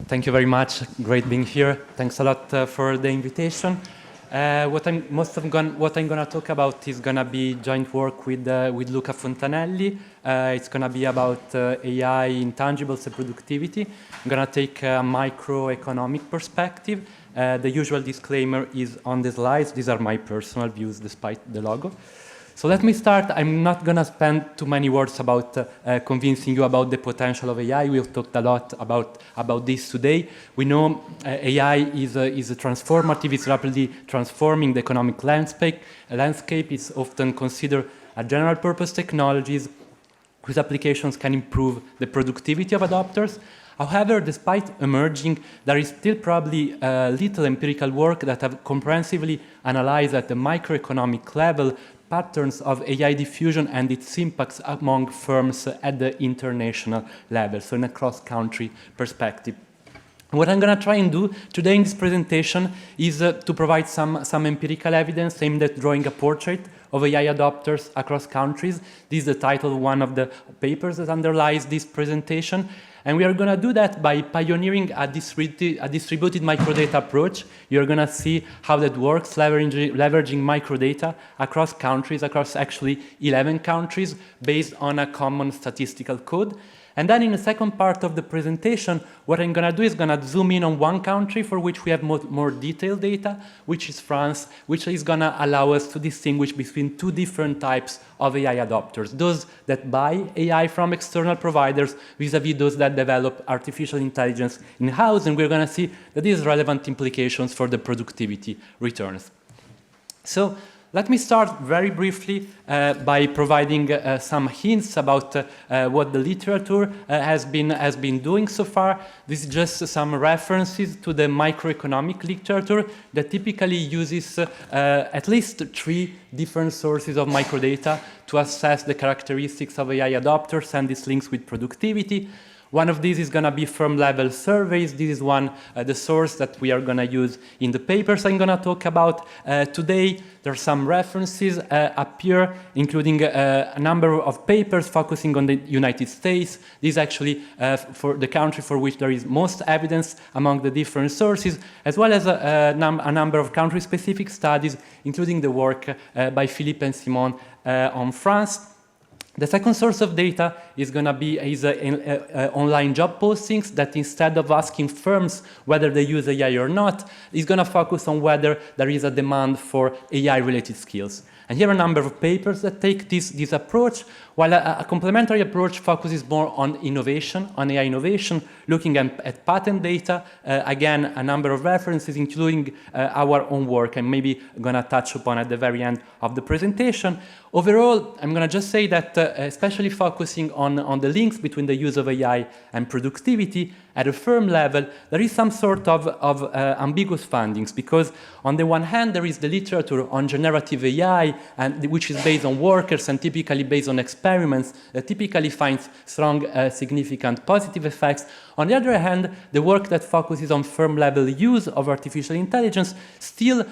Thank you very much. Great being here. Thanks a lot for the invitation. What I'm going to talk about is going to be joint work with Luca Fontanelli. It's going to be about AI, intangibles, and productivity. I'm going to take a microeconomic perspective. The usual disclaimer is on the slides. These are my personal views despite the logo. So let me start. I'm not going to spend too many words about convincing you about the potential of AI. We've talked a lot about this today. We know AI is transformative. It's rapidly transforming the economic landscape. It's often considered a general purpose technologies whose applications can improve the productivity of adopters. However, despite emerging, there is still probably little empirical work that have comprehensively analyzed at the microeconomic level patterns of AI diffusion and its impacts among firms at the international level, so in a cross-country perspective. What I'm going to try and do today in this presentation is to provide some empirical evidence aimed at drawing a portrait of AI adopters across countries. This is the title of one of the papers that underlies this presentation. And we are going to do that by pioneering a distributed microdata approach. You're going to see how that works, leveraging microdata across countries, across actually 11 countries, based on a common statistical code. And then in the second part of the presentation, what I'm going to do is going to zoom in on one country for which we have more detailed data, which is France, which is going to allow us to distinguish between two different types of AI adopters, those that buy AI from external providers vis-a-vis those that develop artificial intelligence in-house, and we're going to see that these relevant implications for the productivity returns. So let me start very briefly by providing some hints about what the literature has been doing so far. This is just some references to the microeconomic literature that typically uses at least 3 different sources of microdata to assess the characteristics of AI adopters and its links with productivity. One of these is going to be firm-level surveys. This is the source that we are going to use in the papers I'm going to talk about today. There are some references up here, including a number of papers focusing on the United States. This is actually for the country for which there is most evidence among the different sources, as well as a number of country-specific studies, including the work by Philippe and Simon on France. The second source of data is going to be online job postings that instead of asking firms whether they use AI or not, is going to focus on whether there is a demand for AI-related skills. And here are a number of papers that take this approach, while a complementary approach focuses more on innovation, on AI innovation, looking at patent data. Again, a number of references, including our own work, I'm maybe going to touch upon at the very end of the presentation. Overall, I'm going to just say that especially focusing on the links between the use of AI and productivity, at a firm level, there is some sort of ambiguous findings, because on the one hand, there is the literature on generative AI, which is based on workers and typically based on experiments, that typically finds strong, significant positive effects. On the other hand, the work that focuses on firm-level use of artificial intelligence still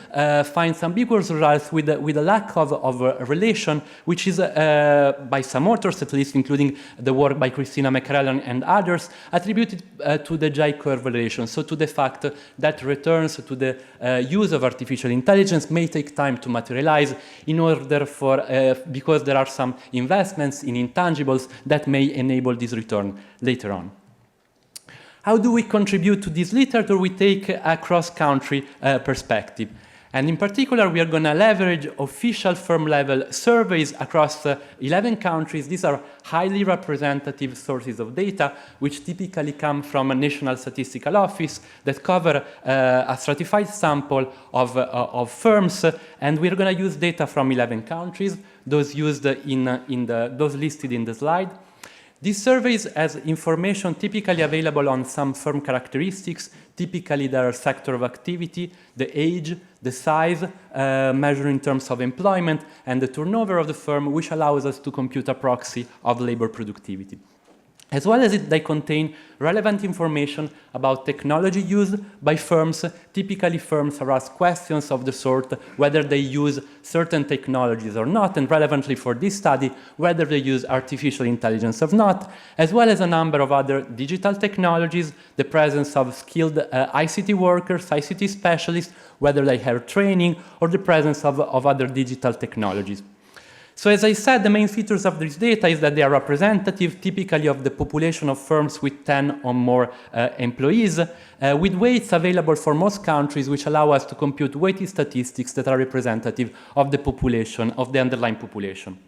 finds ambiguous results with a lack of a relation, which is, by some authors at least, including the work by Christina McCrell and others, attributed to the J-curve relation, so to the fact that returns to the use of artificial intelligence may take time to materialize in order for, because there are some investments in intangibles that may enable this return later on. How do we contribute to this literature? We take a cross-country perspective. And in particular, we are going to leverage official firm-level surveys across 11 countries. These are highly representative sources of data, which typically come from a national statistical office that cover a stratified sample of firms. And we're going to use data from 11 countries, those used those listed in the slide. These surveys has information typically available on some firm characteristics, typically their sector of activity, the age, the size, measured in terms of employment, and the turnover of the firm, which allows us to compute a proxy of labor productivity. as well as they contain relevant information about technology used by firms. Typically, firms are asked questions of the sort whether they use certain technologies or not, and relevantly for this study, whether they use artificial intelligence or not, as well as a number of other digital technologies, the presence of skilled ICT workers, ICT specialists, whether they have training, or the presence of other digital technologies. So as I said, the main features of this data is that they are representative typically of the population of firms with 10 or more employees, with weights available for most countries, which allow us to compute weighted statistics that are representative of the population, of the underlying population.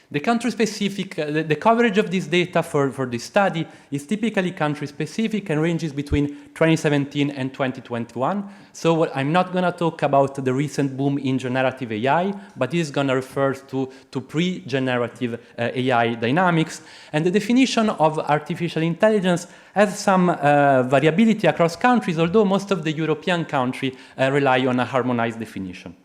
The country-specific, the coverage of this data for this study is typically country-specific and ranges between 2017 and 2021. So I'm not going to talk about the recent boom in generative AI, but this is going to refer to pre-generative AI dynamics. And the definition of artificial intelligence has some variability across countries, although most of the European countries rely on a harmonized definition.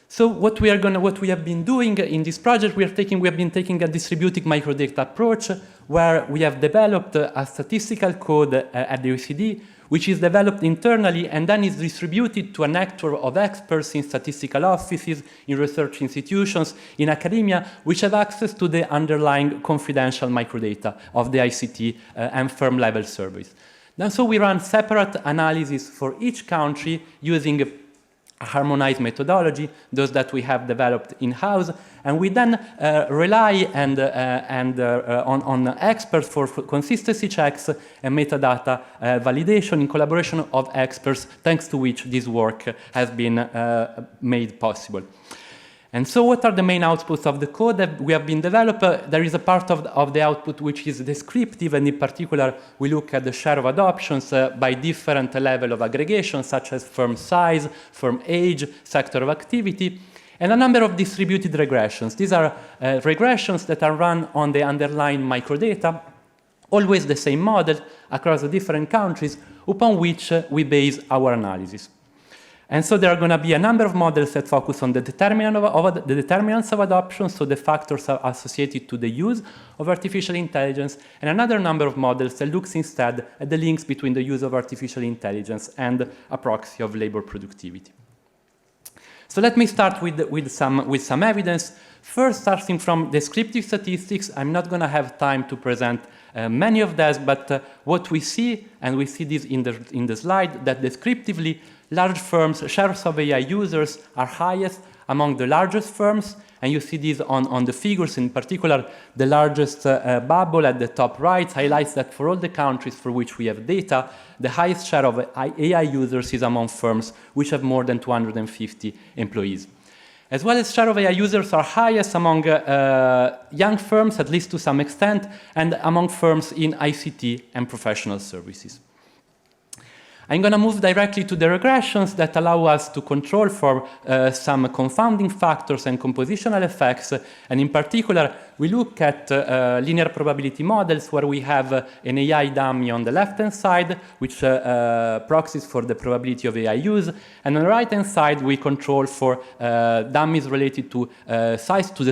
So what we have been doing in this project, we have been taking a distributed microdata approach, where we have developed a statistical code at the OECD, which is developed internally and then is distributed to a network of experts in statistical offices, in research institutions, in academia, which have access to the underlying confidential microdata of the ICT and firm-level surveys. And so we run separate analysis for each country using a harmonized methodology, those that we have developed in-house, and we then rely on experts for consistency checks and metadata validation in collaboration of experts, thanks to which this work has been made possible. And so what are the main outputs of the code that we have been developed? There is a part of the output which is descriptive, and in particular, we look at the share of adoptions by different level of aggregation, such as firm size, firm age, sector of activity, and a number of distributed regressions. These are regressions that are run on the underlying microdata, always the same model across the different countries, upon which we base our analysis. And so there are going to be a number of models that focus on the determinants of adoption, so the factors are associated to the use of artificial intelligence, and another number of models that looks instead at the links between the use of artificial intelligence and a proxy of labor productivity. So let me start with some evidence. First, starting from descriptive statistics, I'm not going to have time to present many of those, but what we see, and we see this in the slide, that descriptively, large firms' shares of AI users are highest among the largest firms, and you see this on the figures. In particular, the largest bubble at the top right highlights that for all the countries for which we have data, the highest share of AI users is among firms which have more than 250 employees. As well as share of AI users are highest among young firms, at least to some extent, and among firms in ICT and professional services. I'm going to move directly to the regressions that allow us to control for some confounding factors and compositional effects. And in particular, we look at linear probability models where we have an AI dummy on the left-hand side, which proxies for the probability of AI use. And on the right-hand side, we control for dummies related to the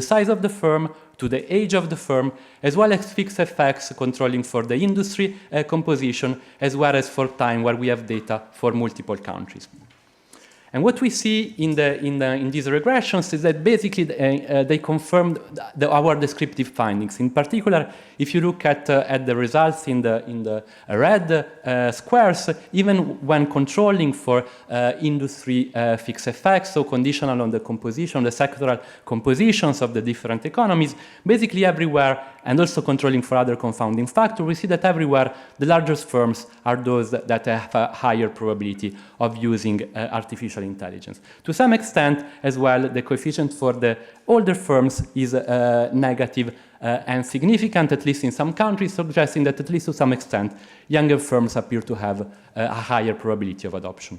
size of the firm, to the age of the firm, as well as fixed effects controlling for the industry composition, as well as for time, where we have data for multiple countries. And what we see in these regressions is that basically they confirmed our descriptive findings. In particular, if you look at the results in the red squares, even when controlling for industry fixed effects, so conditional on the composition, the sectoral compositions of the different economies, basically everywhere, and also controlling for other confounding factors, we see that everywhere the largest firms are those that have a higher probability of using artificial intelligence. To some extent, as well, the coefficient for the older firms is negative and significant, at least in some countries, suggesting that at least to some extent, younger firms appear to have a higher probability of adoption.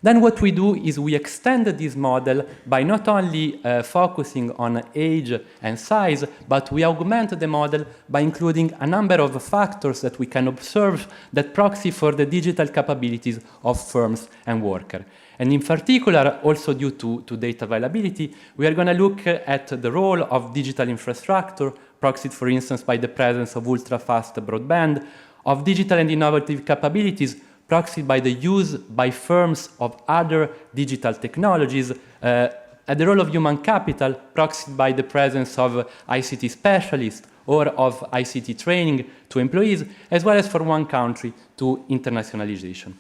Then what we do is we extend this model by not only focusing on age and size, but we augment the model by including a number of factors that we can observe that proxy for the digital capabilities of firms and workers. And in particular, also due to data availability, we are going to look at the role of digital infrastructure, proxied, for instance, by the presence of ultra-fast broadband, of digital and innovative capabilities, proxied by the use by firms of other digital technologies, and the role of human capital, proxied by the presence of ICT specialists or of ICT training to employees, as well as for one country to internationalization.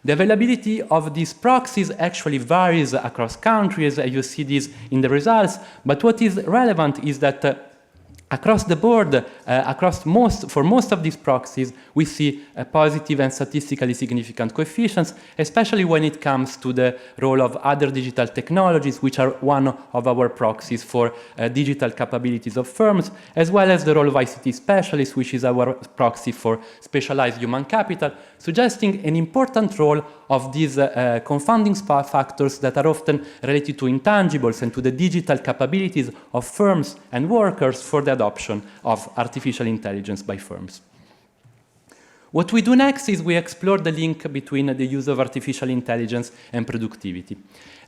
The availability of these proxies actually varies across countries, as you see this in the results, but what is relevant is that across the board, for most of these proxies, we see positive and statistically significant coefficients, especially when it comes to the role of other digital technologies, which are one of our proxies for digital capabilities of firms, as well as the role of ICT specialists, which is our proxy for specialized human capital, suggesting an important role of these confounding factors that are often related to intangibles and to the digital capabilities of firms and workers for the adoption of artificial intelligence by firms. What we do next is we explore the link between the use of artificial intelligence and productivity.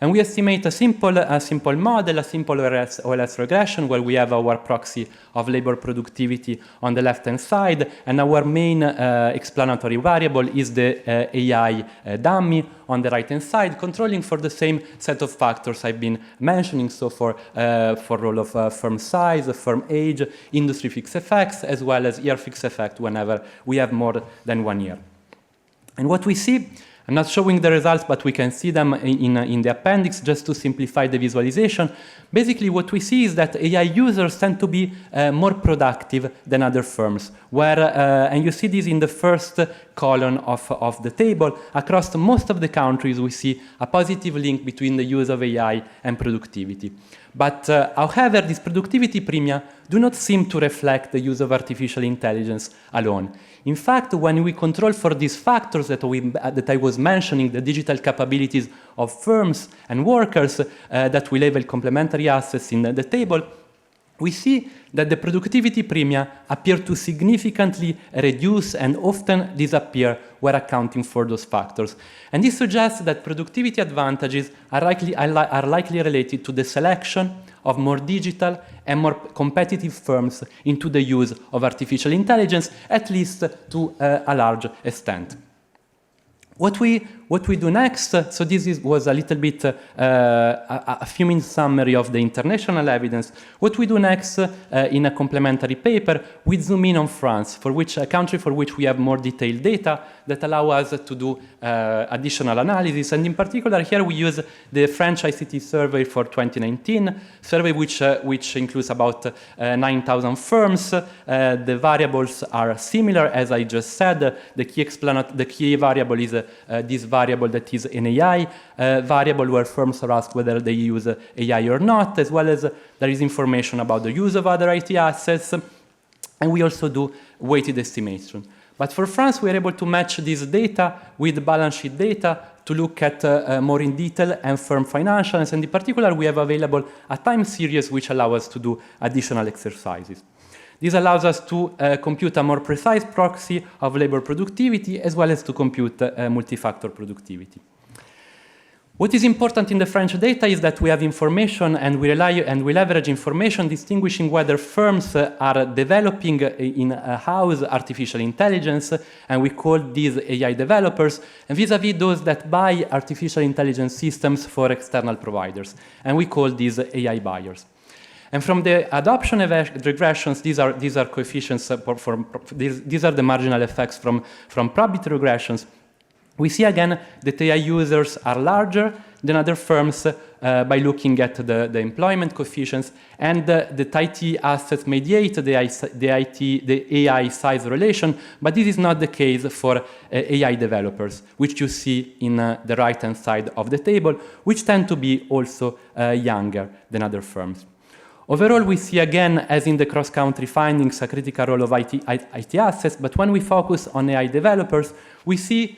And we estimate a simple model, a simple OLS regression, where we have our proxy of labor productivity on the left-hand side, and our main explanatory variable is the AI dummy on the right-hand side, controlling for the same set of factors I've been mentioning, so for role of firm size, firm age, industry fixed effects, as well as year fixed effect whenever we have more than 1 year. And what we see, I'm not showing the results, but we can see them in the appendix just to simplify the visualization. Basically, what we see is that AI users tend to be more productive than other firms, and you see this in the first column of the table. Across most of the countries, we see a positive link between the use of AI and productivity. But however, these productivity premia do not seem to reflect the use of artificial intelligence alone. In fact, when we control for these factors that I was mentioning, the digital capabilities of firms and workers that we label complementary assets in the table, we see that the productivity premia appear to significantly reduce and often disappear when accounting for those factors. And this suggests that productivity advantages are likely related to the selection of more digital and more competitive firms into the use of artificial intelligence, at least to a large extent. What we do next, so this was a little bit a few minutes summary of the international evidence. What we do next in a complementary paper, we zoom in on France, a country for which we have more detailed data that allow us to do additional analysis. And in particular, here we use the French ICT survey for 2019, survey which includes about 9,000 firms. The variables are similar, as I just said. The key variable is this variable that is an AI variable, where firms are asked whether they use AI or not, as well as there is information about the use of other IT assets, and we also do weighted estimation. But for France, we are able to match this data with balance sheet data to look at more in detail and firm financials, and in particular, we have available a time series which allow us to do additional exercises. This allows us to compute a more precise proxy of labor productivity, as well as to compute multi-factor productivity. What is important in the French data is that we have information, and we leverage information distinguishing whether firms are developing in-house artificial intelligence, and we call these AI developers, and vis-a-vis those that buy artificial intelligence systems for external providers, and we call these AI buyers. And from the adoption regressions, these are coefficients, these are the marginal effects from probability regressions. We see again that AI users are larger than other firms by looking at the employment coefficients, and the IT assets mediate the AI size relation, but this is not the case for AI developers, which you see in the right-hand side of the table, which tend to be also younger than other firms. Overall, we see again, as in the cross-country findings, a critical role of IT assets, but when we focus on AI developers, we see,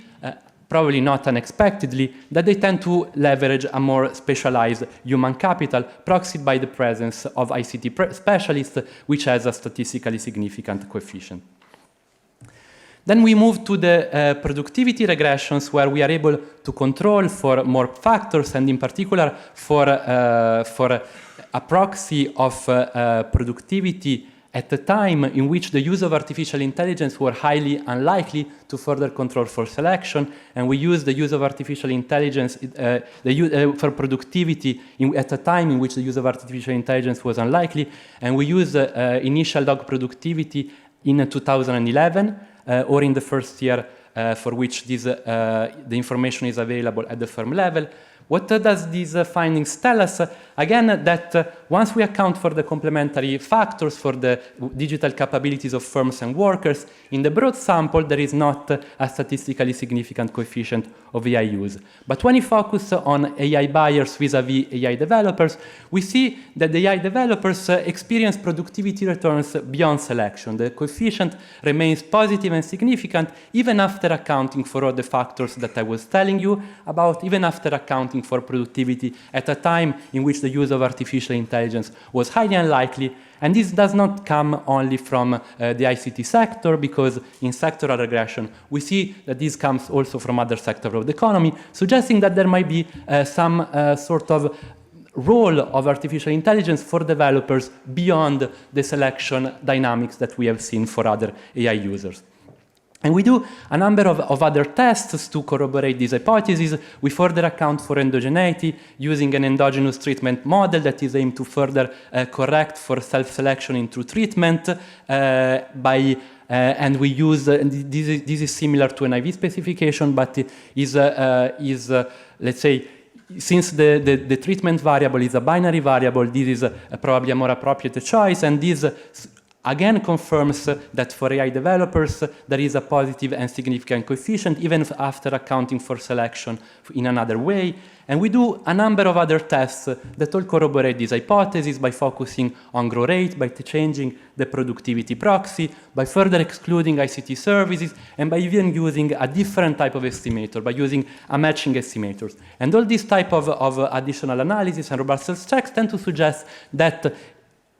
probably not unexpectedly, that they tend to leverage a more specialized human capital, proxied by the presence of ICT specialists, which has a statistically significant coefficient. Then we move to the productivity regressions, where we are able to control for more factors, and in particular for a proxy of productivity at a time in which the use of artificial intelligence were highly unlikely to further control for selection, and we use the use of artificial intelligence for productivity at a time in which the use of artificial intelligence was unlikely, and we use initial log productivity in 2011, or in the first year for which the information is available at the firm level. What does these findings tell us? Again, that once we account for the complementary factors for the digital capabilities of firms and workers, in the broad sample, there is not a statistically significant coefficient of AI use. But when you focus on AI buyers vis-a-vis AI developers, we see that the AI developers experience productivity returns beyond selection. The coefficient remains positive and significant even after accounting for all the factors that I was telling you about, even after accounting for productivity at a time in which the use of artificial intelligence was highly unlikely. And this does not come only from the ICT sector, because in sectoral regression, we see that this comes also from other sectors of the economy, suggesting that there might be some sort of role of artificial intelligence for developers beyond the selection dynamics that we have seen for other AI users. And we do a number of other tests to corroborate these hypotheses. We further account for endogeneity using an endogenous treatment model that is aimed to further correct for self-selection into treatment and we use, this is similar to an IV specification, but let's say, since the treatment variable is a binary variable, this is probably a more appropriate choice, and this again confirms that for AI developers, there is a positive and significant coefficient, even after accounting for selection in another way. And we do a number of other tests that all corroborate this hypothesis by focusing on growth rate, by changing the productivity proxy, by further excluding ICT services, and by even using a different type of estimator, by using a matching estimators. And all these type of additional analysis and robustness checks tend to suggest that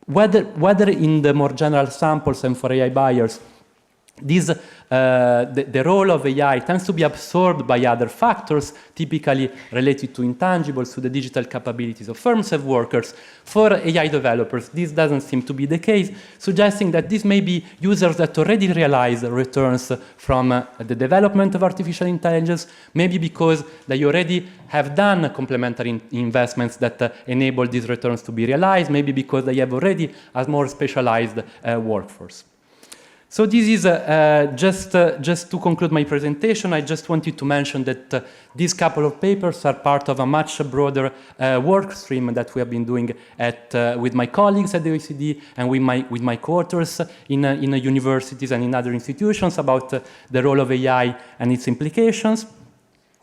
whether in the more general samples and for AI buyers, the role of AI tends to be absorbed by other factors, typically related to intangibles, to the digital capabilities of firms and workers. For AI developers, this doesn't seem to be the case, suggesting that these may be users that already realize returns from the development of artificial intelligence, maybe because they already have done complementary investments that enable these returns to be realized, maybe because they have already a more specialized workforce. So this is just to conclude my presentation. I just wanted to mention that these couple of papers are part of a much broader work stream that we have been doing with my colleagues at the OECD and with my co-authors in universities and in other institutions about the role of AI and its implications.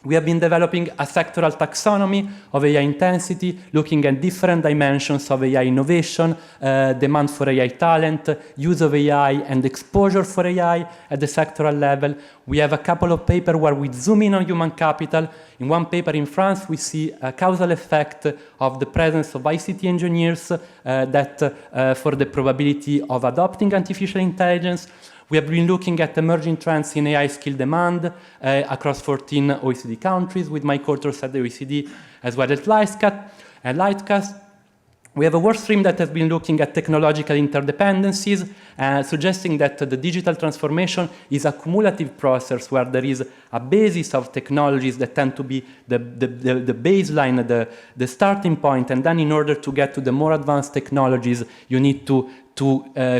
We have been developing a sectoral taxonomy of AI intensity, looking at different dimensions of AI innovation, demand for AI talent, use of AI, and exposure for AI at the sectoral level. We have a couple of papers where we zoom in on human capital. In one paper in France, we see a causal effect of the presence of ICT engineers for the probability of adopting artificial intelligence. We have been looking at emerging trends in AI skill demand across 14 OECD countries with my co-authors at the OECD, as well as Lightcast. We have a work stream that has been looking at technological interdependencies, suggesting that the digital transformation is a cumulative process where there is a basis of technologies that tend to be the baseline, the starting point, and then in order to get to the more advanced technologies, you need to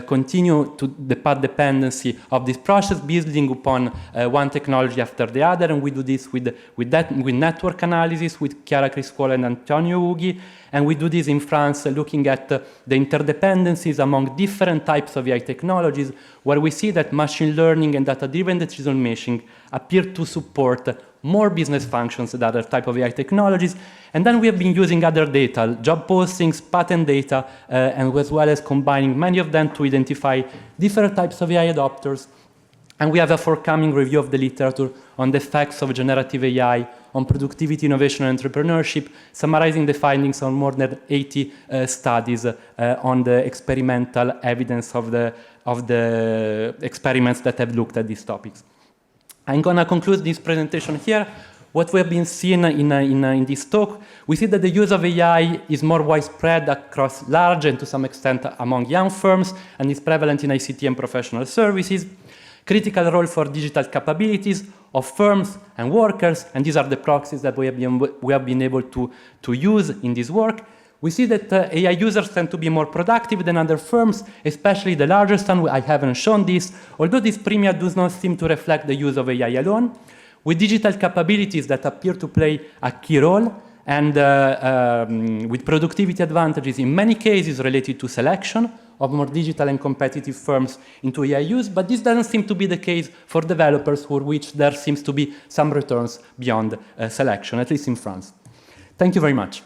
continue to the path dependency of this process, building upon one technology after the other, and we do this with network analysis with Chiara Criscuolo and Antonio Ughi, and we do this in France looking at the interdependencies among different types of AI technologies, where we see that machine learning and data-driven decision-making appear to support more business functions than other type of AI technologies. And then we have been using other data, job postings, patent data, and as well as combining many of them to identify different types of AI adopters. And we have a forthcoming review of the literature on the effects of generative AI on productivity, innovation, and entrepreneurship, summarizing the findings on more than 80 studies on the experimental evidence of the experiments that have looked at these topics. I'm going to conclude this presentation here what we have been seeing in this talk, we see that the use of AI is more widespread across large and to some extent among young firms, and is prevalent in ICT and professional services. Critical role for digital capabilities of firms and workers, and these are the proxies that we have been able to use in this work. We see that AI users tend to be more productive than other firms, especially the largest one. I haven't shown this, although this premium does not seem to reflect the use of AI alone, with digital capabilities that appear to play a key role, and with productivity advantages in many cases related to selection of more digital and competitive firms into AI use, but this doesn't seem to be the case for developers for which there seems to be some returns beyond selection, at least in France. Thank you very much.